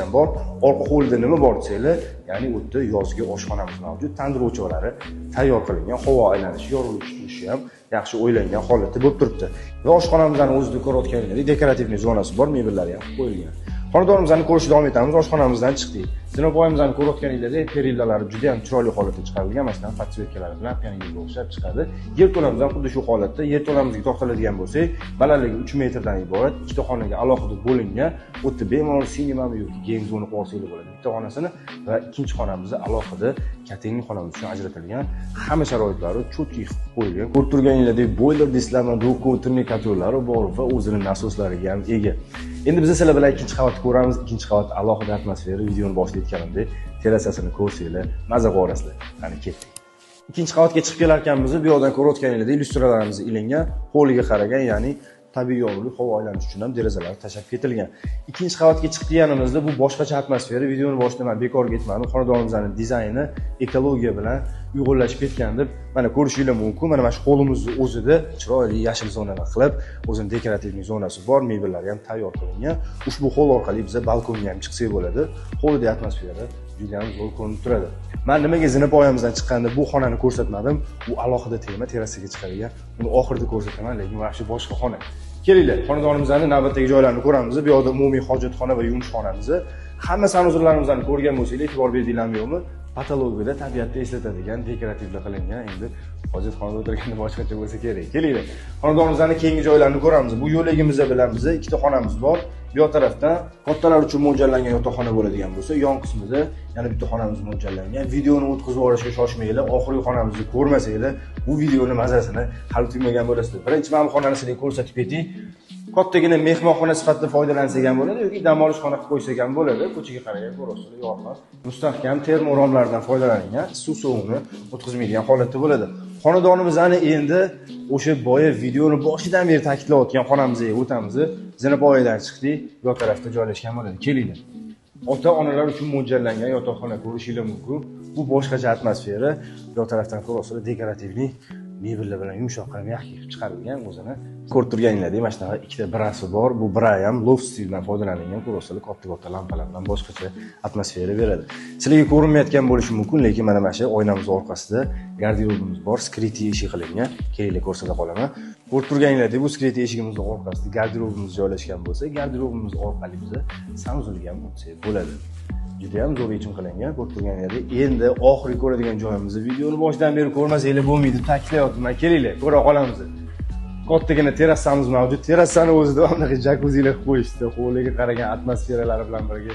ham bor. Orqa hovlida nima bor desanglar, ya'ni u yerda yozgi oshxonamiz mavjud. Tandir o'choqlari tayyor qilingan, havo aylanishi, yorilish turishi ham yaxshi o'ylangan holatda bo'lib turibdi. Va oshxonamizning o'zida ko'rayotganingizdek dekorativniy zonasi bor, mebellari ham qo'yilgan. Xonadonimizni ko'rishda davom etamiz. Oshxonamizdan chiqdik. Zinapoyamizni ko'rayotganingizda perillalari juda ham chiroyli holatda chiqarilgan, masalan, podsvetkalari bilan pianinoga o'xshab chiqadi. Yerto'lamiz ham xuddi shu holatda. Yerto'lamizga to'xtaladigan bo'lsak, balandligi 3 metrdan iborat, ikkita xonaga alohida bo'lingan. U yerda bemalol sinemami yoki game zona qo'ysangiz bo'ladi. Bitta xonasini va ikkinchi xonamizni alohida catering xonamiz uchun ajratilgan. Hamma sharoitlari cho'tki qilib qo'yilgan. Ko'rib turganingizdek, boiler disklarni, doku, termikatorlari bor va o'zining nasoslariga ham ega. Endi biz sizlar bilan ikkinchi qavatni ko'ramiz. Ikkinchi qavat alohida atmosfera. Videoni boshida aytganimdek, terasasini ko'rsanglar, maza qilasiz. Qani ketdik. Ikkinchi qavatga chiqib kelarkanmiz, bu yoqdan ko'rayotganingizdek, illyustralarimiz ilingan, hovliga qaragan, ya'ni tabiiy yorug'lik, havo aylanishi uchun ham derazalar tashab ketilgan. Ikkinchi qavatga chiqqanimizda bu boshqacha atmosfera. Videoni boshida men bekorga aytmadim. Xonadonimizning dizayni ekologiya bilan uyg'unlashib ketgan deb mana ko'rishingiz mumkin. Mana shu hovlimizni o'zida chiroyli yashil zonalar qilib, o'zining dekorativniy zonasi bor, mebellari ham tayyor qilingan. Ushbu hovl orqali biz balkonga ham chiqsak bo'ladi. Hovlidagi atmosfera juda ham zo'r ko'rinib turadi. Men nimaga zinapoyamizdan chiqqanda bu xonani ko'rsatmadim? Bu alohida tema, terasaga chiqadigan. Uni oxirida ko'rsataman, lekin mana shu boshqa xona. Kelinglar, xonadonimizning navbatdagi joylarini ko'ramiz. Bu yoqda umumiy hojatxona va yuvinish xonamiz. Hamma sanuzorlarimizni ko'rgan bo'lsangiz, e'tibor berdinglarmi yo'qmi? Patologiyada tabiatni eslatadigan dekorativlar qilingan. Endi hojatxonada o'tirganda boshqacha bo'lsa kerak. Kelinglar. Xonadonimizning keyingi joylarini ko'ramiz. Bu yo'lligimiz bilan bizda ikkita xonamiz bor. Bu yoq tarafdan kattalar uchun mo'ljallangan yotoqxona bo'ladigan bo'lsa, yon qismida yana bitta xonamiz mo'ljallangan. Videoni o'tkazib yuborishga shoshmanglar. Oxirgi xonamizni ko'rmasanglar, bu videoni mazasini hal tuymagan bo'lasizlar. Birinchi mana bu xonani sizga ko'rsatib ketdik. Kattagina mehmonxona sifatida foydalansak ham bo'ladi yoki dam olish xona qilib qo'ysak ham bo'ladi. Ko'chaga qaragan ko'rasiz, yorqin. Mustahkam termoromlardan foydalanilgan, suv sovuqni o'tkazmaydigan holatda bo'ladi. Xonadonimizni endi o'sha boya videoni boshidan beri ta'kidlayotgan xonamizga o'tamiz. Zinapoyadan chiqdik, bu tarafda joylashgan bo'ladi. Kelinglar. Ota-onalar uchun mo'ljallangan yotoqxona ko'rishingiz mumkin. Bu boshqacha atmosfera. Bu tarafdan ko'rasiz, dekorativniy mebellar bilan yumshoq qilib yaxshi qilib chiqarilgan o'zini. Ko'rib turganinglardek, mana shunaqa ikkita birasi bor. Bu bira ham loft stildan foydalanilgan, ko'rasiz, katta lampalar bilan boshqacha atmosfera beradi. Sizlarga ko'rinmayotgan bo'lishi mumkin, lekin mana shu oynamiz orqasida garderobimiz bor, skriti eshik qilingan. Kelinglar ko'rsata qolaman. Ko'rib turganinglardek, bu skriti eshigimizning orqasida garderobimiz joylashgan bo'lsa, garderobimiz orqali biz sanuzorga ham o'tsak bo'ladi. Juda ham zo'r yechim qilingan. Ko'rib turganinglardek, endi oxirgi ko'radigan joyimiz, videoni boshidan beri ko'rmasanglar bo'lmaydi, ta'kidlayapman. Kelinglar, ko'ra qolamiz. Kattagina terasamiz mavjud. Terasani o'zida ham jakuzilar qo'yishdi. Hovliga qaragan atmosferalari bilan birga